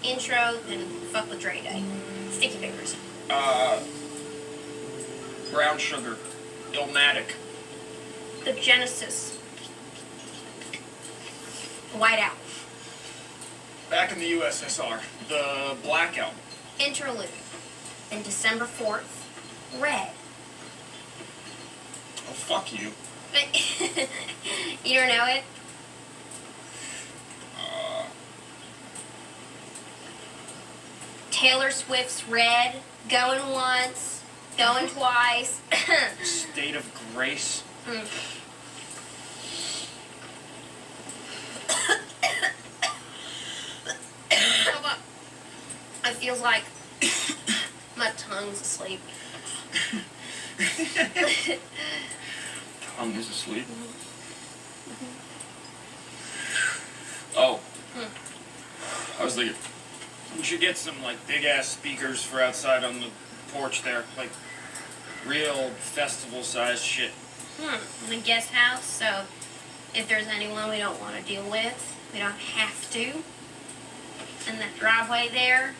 intro, then fuck with Dre Day. Sticky fingers. Brown sugar. Illmatic. The Genesis. Whiteout. Back in the USSR. The Black Album. Interlude. And December 4th, Red. Oh, fuck you. You don't know it? Taylor Swift's Red. Going once. Going twice. State of Grace. It feels like my tongue's asleep. Tongue is asleep. Oh. I was thinking, we should get some, like, big-ass speakers for outside on the porch there. Like, real festival-sized shit. In a guest house, so if there's anyone we don't want to deal with, we don't have to. And that driveway there,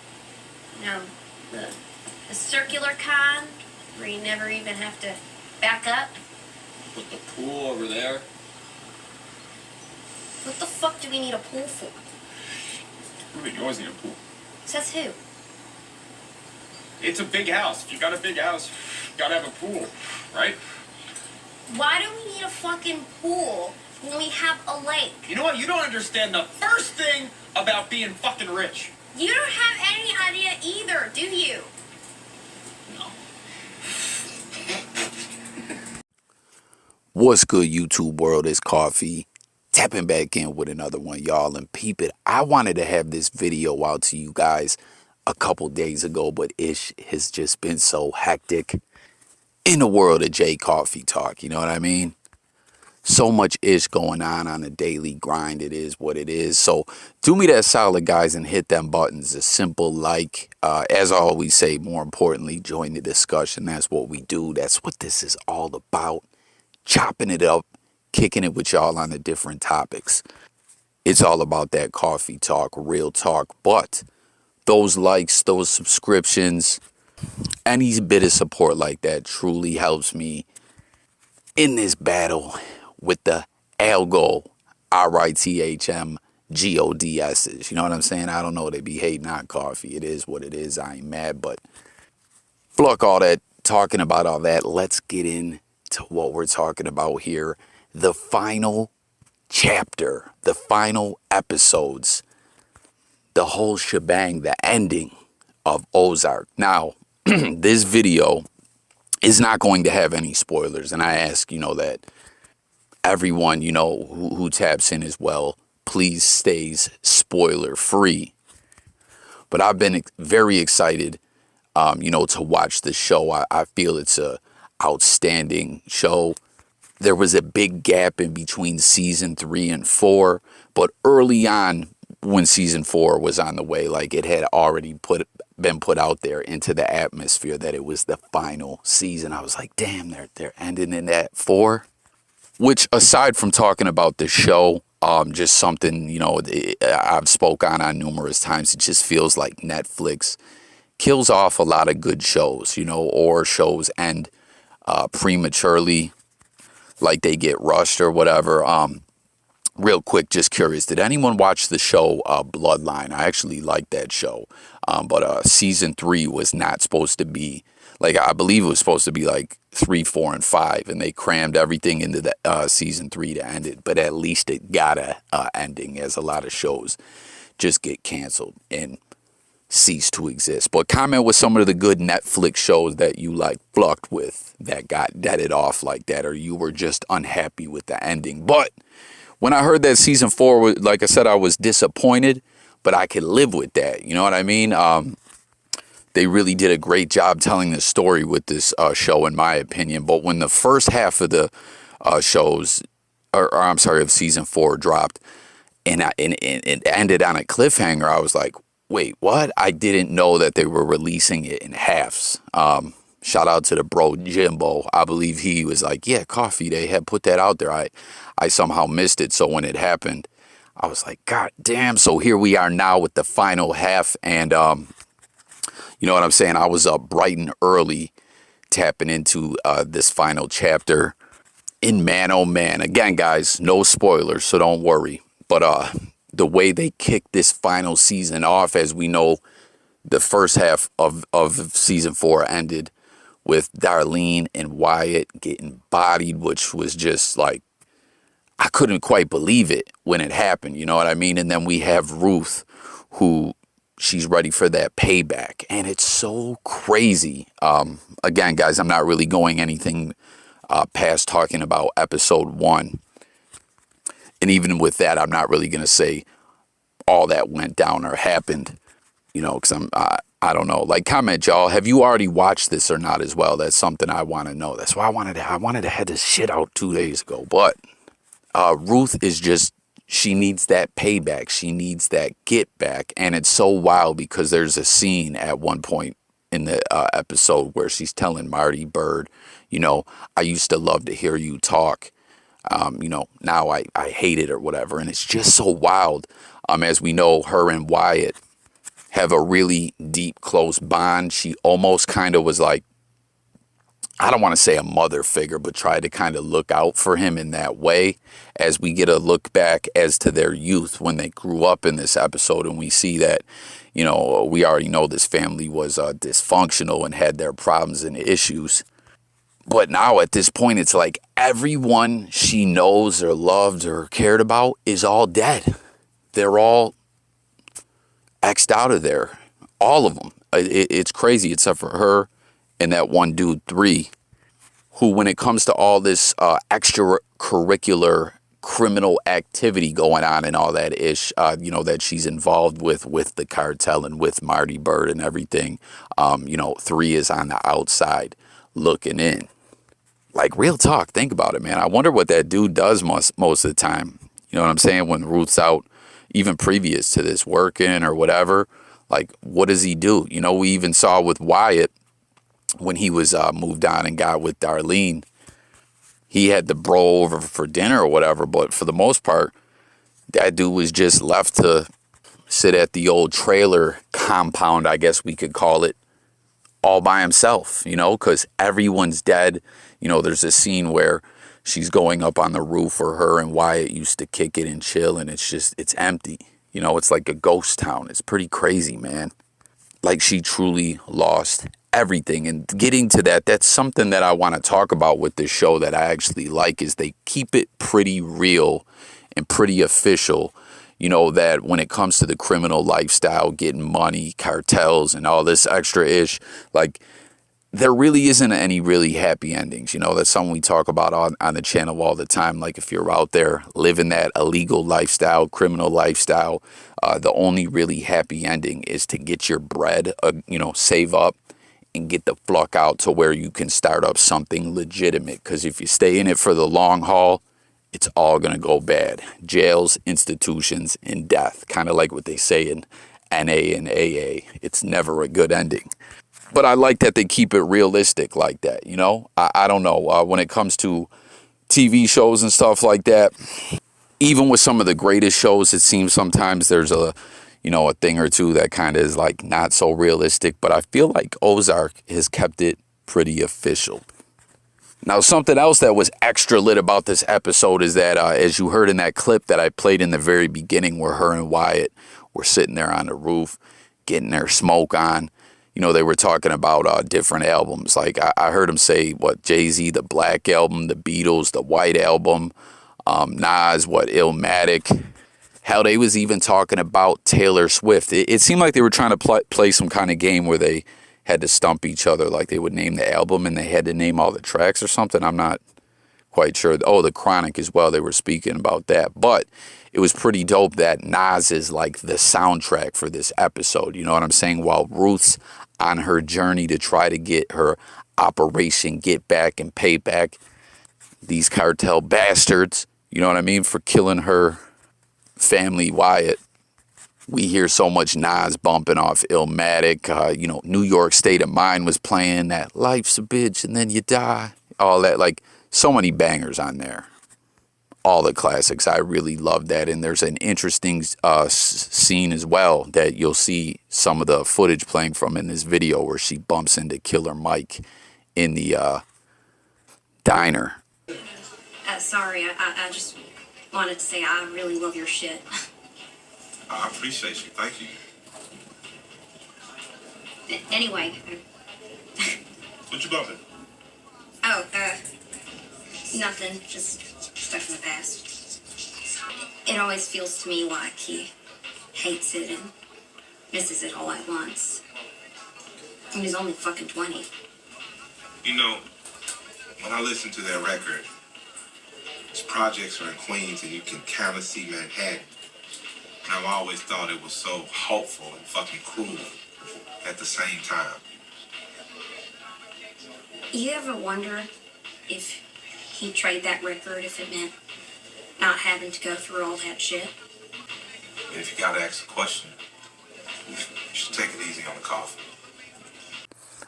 the circular kind, where you never even have to back up. Put the pool over there. What the fuck do we need a pool for? You always need a pool. Says who? It's a big house. If you got a big house, you gotta have a pool, right? Why do we need a fucking pool when we have a lake? You know what? You don't understand the first thing about being fucking rich. You don't have any idea either, do you? No. What's good, YouTube world? It's Coffee. Tapping back in with another one, y'all. And peep it, I wanted to have this video out to you guys a couple days ago, but ish has just been so hectic in the world of J Coffee Talk. You know what I mean? So much ish going on a daily grind. It is what it is. So do me that solid, guys, and hit them buttons. A simple like. As I always say, more importantly, join the discussion. That's what we do. That's what this is all about. Chopping it up, kicking it with y'all on the different topics. It's all about that coffee talk, real talk. But those likes, those subscriptions, any bit of support like that truly helps me in this battle with the algo, RITHMGODS's. You know what I'm saying? I don't know. They be hating on coffee. It is what it is. I ain't mad, but fuck all that, talking about all that. Let's get into what we're talking about here. The final chapter, the final episodes, the whole shebang, the ending of Ozark. Now, this video is not going to have any spoilers, and I ask, that everyone, who taps in as well, please stays spoiler free. But I've been very excited, to watch the show. I feel it's a outstanding show. There was a big gap in between season 3 and 4, but early on, when season 4 was on the way, like, it had already been put out there into the atmosphere that it was the final season. I was like, damn, they're ending in that 4. Which, aside from talking about the show, just something, I've spoke on numerous times. It just feels like Netflix kills off a lot of good shows, or shows end prematurely, like they get rushed or whatever. Real quick, just curious, did anyone watch the show Bloodline? I actually liked that show, but season 3 was not supposed to be, like, I believe it was supposed to be like 3, 4, and 5, and they crammed everything into the season 3 to end it. But at least it got a ending, as a lot of shows just get canceled and cease to exist. But comment with some of the good Netflix shows that you plucked with that got deaded off like that, or you were just unhappy with the ending. But when I heard that season 4 was, like I said, I was disappointed, but I could live with that. You know what I mean? They really did a great job telling the story with this show, in my opinion. But when the first half of the of season 4 dropped, and it ended on a cliffhanger, I was like, wait, what? I didn't know that they were releasing it in halves. Shout out to the bro Jimbo. I believe he was like, yeah, Coffee, they had put that out there. I somehow missed it. So when it happened, I was like, God damn. So here we are now with the final half. And you know what I'm saying? I was up bright and early tapping into this final chapter. In Man Oh Man. Again, guys, no spoilers, so don't worry. But the way they kicked this final season off, as we know, the first half of season 4 ended with Darlene and Wyatt getting bodied, which was just like, I couldn't quite believe it when it happened, you know what I mean? And then we have Ruth, who she's ready for that payback. And it's so crazy. Again, guys, I'm not really going anything past talking about episode 1. And even with that, I'm not really going to say all that went down or happened, you know, because I don't know. Like, comment, y'all. Have you already watched this or not as well? That's something I want to know. That's why I wanted to have this shit out 2 days ago. But Ruth is just, she needs that payback. She needs that get back. And it's so wild because there's a scene at one point in the episode where she's telling Marty Bird, you know, I used to love to hear you talk. You know, now I hate it or whatever. And it's just so wild. As we know, her and Wyatt have a really deep, close bond. She almost kind of was like, I don't want to say a mother figure, but try to kind of look out for him in that way, as we get a look back as to their youth when they grew up in this episode. And we see that, you know, we already know this family was dysfunctional and had their problems and issues. But now at this point, it's like everyone she knows or loved or cared about is all dead. They're all X'd out of there. All of them. It's crazy, except for her and that one dude, 3, who, when it comes to all this extracurricular criminal activity going on and all that ish, you know, that she's involved with the cartel and with Marty Bird and everything, you know, 3 is on the outside looking in. Like, real talk, think about it, man. I wonder what that dude does most of the time. You know what I'm saying? When Ruth's out, even previous to this, working or whatever, like, what does he do? You know, we even saw with Wyatt, when he was moved on and got with Darlene, he had the bro over for dinner or whatever. But for the most part, that dude was just left to sit at the old trailer compound, I guess we could call it, all by himself, you know, because everyone's dead. You know, there's a scene where she's going up on the roof where her and Wyatt used to kick it and chill, and it's empty. You know, it's like a ghost town. It's pretty crazy, man. Like, she truly lost everything. And getting to that, that's something that I want to talk about with this show that I actually like, is they keep it pretty real and pretty official. You know, that when it comes to the criminal lifestyle, getting money, cartels, and all this extra ish, like, there really isn't any really happy endings. You know, that's something we talk about on the channel all the time. Like, if you're out there living that illegal lifestyle, criminal lifestyle, the only really happy ending is to get your bread, you know, save up and get the fuck out to where you can start up something legitimate. Because if you stay in it for the long haul, it's all going to go bad. Jails, institutions, and death. Kind of like what they say in NA and AA. It's never a good ending. But I like that they keep it realistic like that, you know? I don't know. When it comes to TV shows and stuff like that, even with some of the greatest shows, it seems sometimes there's a thing or two that kind of is like not so realistic. But I feel like Ozark has kept it pretty official. Now, something else that was extra lit about this episode is that, as you heard in that clip that I played in the very beginning where her and Wyatt were sitting there on the roof getting their smoke on, you know, they were talking about different albums. Like, I heard them say, Jay-Z, the Black Album, the Beatles, the White Album, Nas, Illmatic. Hell, they was even talking about Taylor Swift. It seemed like they were trying to play some kind of game where they had to stump each other. Like, they would name the album and they had to name all the tracks or something. I'm not quite sure. Oh, the Chronic as well. They were speaking about that. But it was pretty dope that Nas is like the soundtrack for this episode. You know what I'm saying? While Ruth's on her journey to try to get her Operation Get Back and Payback, these cartel bastards, you know what I mean, for killing her family, Wyatt. We hear so much Nas bumping off Illmatic. You know, New York State of Mind was playing that Life's a Bitch and Then You Die. All that, like, so many bangers on there. all the classics. I really love that. And there's an interesting scene as well that you'll see some of the footage playing from in this video where she bumps into Killer Mike in the diner. Sorry, I just wanted to say I really love your shit. I appreciate you. Thank you. Anyway. What you bumping? Oh, nothing. Just stuff from the past. It always feels to me like he hates it and misses it all at once. And he's only fucking 20. You know, when I listen to that record, his projects are in Queens and you can kind of see Manhattan. And I've always thought it was so hopeful and fucking cruel at the same time. You ever wonder if he'd trade that record if it meant not having to go through all that shit? And if you gotta ask a question, you should take it easy on the coffee.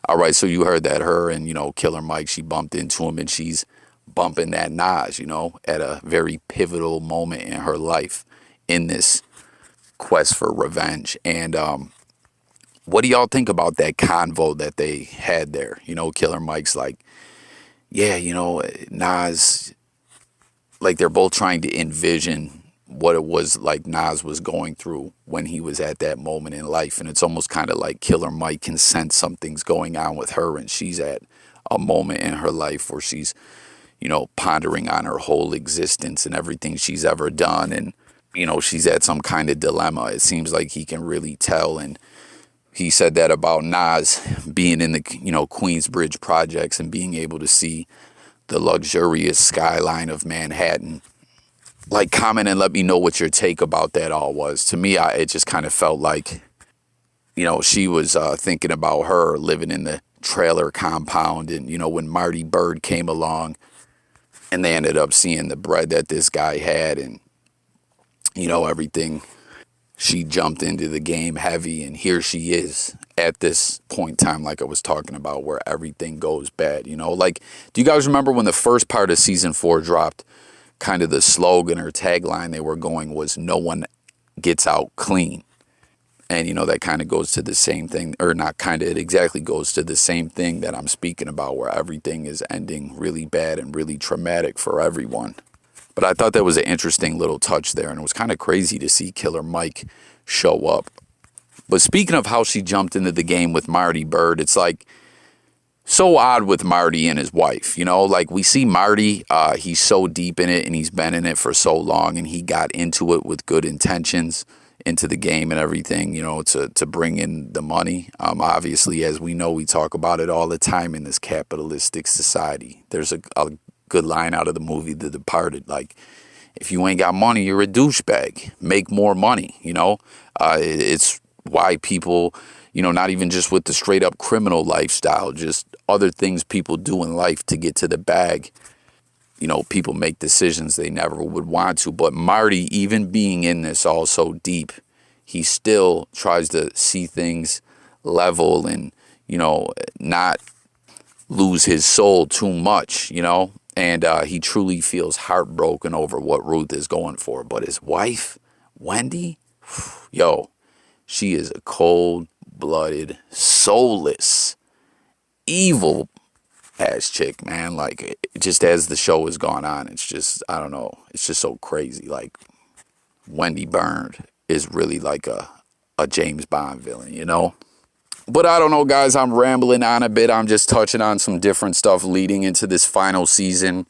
All right, so you heard that her and, Killer Mike, she bumped into him and she's bumping that Nas, at a very pivotal moment in her life in this quest for revenge. And what do y'all think about that convo that they had there? Killer Mike's like, yeah, Nas, like they're both trying to envision what it was like Nas was going through when he was at that moment in life. And it's almost kind of like Killer Mike can sense something's going on with her and she's at a moment in her life where she's, pondering on her whole existence and everything she's ever done. And, she's at some kind of dilemma. It seems like he can really tell. And he said that about Nas being in the, Queensbridge projects and being able to see the luxurious skyline of Manhattan. Like, comment and let me know what your take about that all was. To me, it just kind of felt like, she was thinking about her living in the trailer compound. And, when Marty Bird came along and they ended up seeing the bread that this guy had and, everything, she jumped into the game heavy. And here she is at this point in time, like I was talking about, where everything goes bad. Like, do you guys remember when the first part of season 4 dropped? Kind of the slogan or tagline they were going was "No one gets out clean," and that kind of goes to the same thing, or not kind of, it exactly goes to the same thing that I'm speaking about, where everything is ending really bad and really traumatic for everyone. But I thought that was an interesting little touch there, and it was kind of crazy to see Killer Mike show up. But speaking of how she jumped into the game with Marty Bird, it's like so odd with Marty and his wife, like we see Marty, he's so deep in it and he's been in it for so long and he got into it with good intentions into the game and everything, to bring in the money. Obviously, as we know, we talk about it all the time in this capitalistic society. There's a good line out of the movie The Departed, like, if you ain't got money, you're a douchebag. Make more money, it's why people, not even just with the straight up criminal lifestyle, just other things people do in life to get to the bag. People make decisions they never would want to. But Marty, even being in this all so deep, he still tries to see things level and, not lose his soul too much, And he truly feels heartbroken over what Ruth is going for. But his wife, Wendy, yo, she is a cold-blooded, soulless, evil ass chick, man. Like, just as the show has gone on, it's just, I don't know, it's just so crazy. Like, Wendy Byrne is really like a James Bond villain, But I don't know, guys, I'm rambling on a bit. I'm just touching on some different stuff leading into this final season.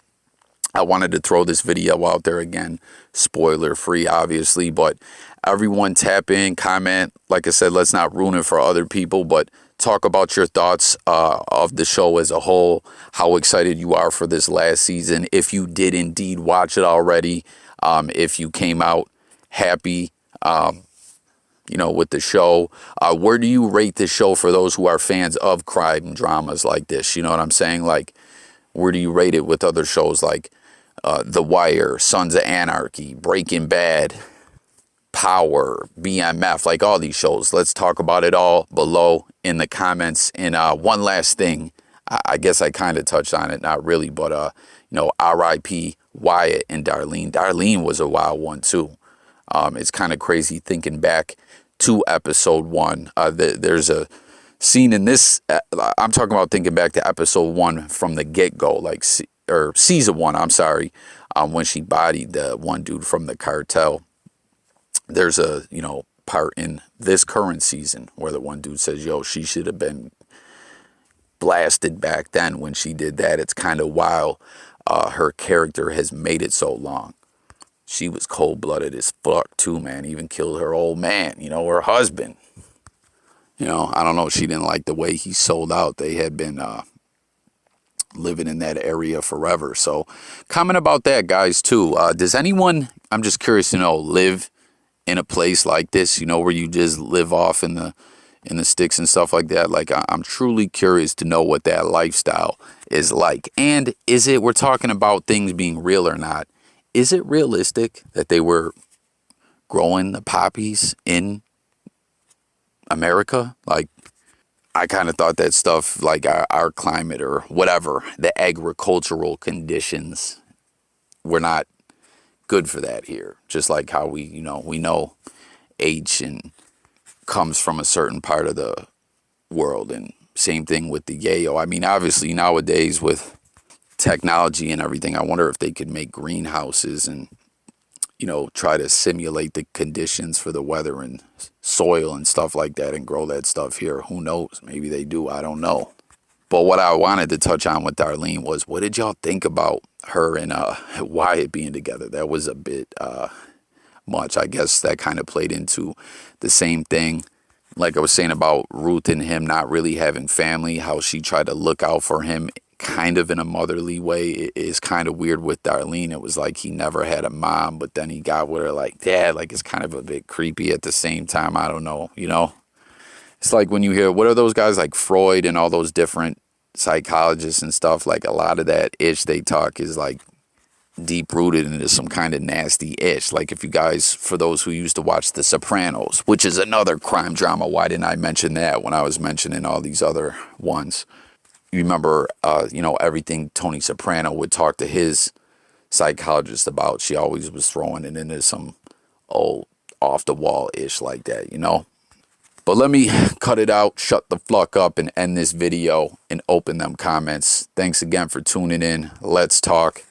I wanted to throw this video out there again, spoiler free, obviously, but everyone tap in, comment. Like I said, let's not ruin it for other people, but talk about your thoughts of the show as a whole, how excited you are for this last season, if you did indeed watch it already, if you came out happy, with the show. Where do you rate the show for those who are fans of crime dramas like this? You know what I'm saying? Like, where do you rate it with other shows like The Wire, Sons of Anarchy, Breaking Bad, Power, BMF, like all these shows? Let's talk about it all below in the comments. And one last thing, I guess I kind of touched on it, not really, but RIP Wyatt and Darlene. Darlene was a wild one too. It's kind of crazy thinking back to episode 1. There's a scene in this. I'm talking about thinking back to episode 1 from the get-go, like or season 1. I'm sorry, when she bodied the one dude from the cartel. There's a part in this current season where the one dude says, "Yo, she should have been blasted back then when she did that." It's kind of wild. Her character has made it so long. She was cold-blooded as fuck too, man. Even killed her old man, her husband. I don't know. She didn't like the way he sold out. They had been living in that area forever. So comment about that, guys, too. Does anyone, I'm just curious to know, live in a place like this, where you just live off in the sticks and stuff like that? Like, I'm truly curious to know what that lifestyle is like. And we're talking about things being real or not. Is it realistic that they were growing the poppies in America? Like, I kind of thought that stuff, like our climate or whatever, the agricultural conditions were not good for that here. Just like how we know H and comes from a certain part of the world, and same thing with the yayo. I mean, obviously nowadays with technology and everything, I wonder if they could make greenhouses and try to simulate the conditions for the weather and soil and stuff like that and grow that stuff here. Who knows? Maybe they do. I don't know. But what I wanted to touch on with Darlene was, what did y'all think about her and Wyatt being together? That was a bit much. I guess that kind of played into the same thing, like I was saying about Ruth and him not really having family, how she tried to look out for him kind of in a motherly way. It is kind of weird with Darlene. It was like he never had a mom, but then he got with her like dad. Like, it's kind of a bit creepy at the same time. I don't know, It's like when you hear, what are those guys like Freud and all those different psychologists and stuff, like a lot of that ish they talk is like deep rooted into some kind of nasty ish. Like, if you guys, for those who used to watch The Sopranos, which is another crime drama, why didn't I mention that when I was mentioning all these other ones? You remember, everything Tony Soprano would talk to his psychologist about. She always was throwing it into some old off the wall ish like that, But let me cut it out, shut the fuck up, and end this video and open them comments. Thanks again for tuning in. Let's talk.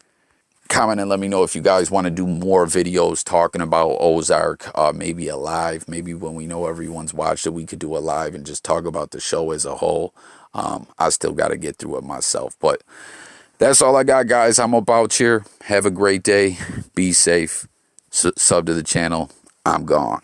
Comment and let me know if you guys want to do more videos talking about Ozark. Maybe a live. Maybe when we know everyone's watched it, we could do a live and just talk about the show as a whole. I still got to get through it myself. But that's all I got, guys. I'm about here. Have a great day. Be safe. Sub to the channel. I'm gone.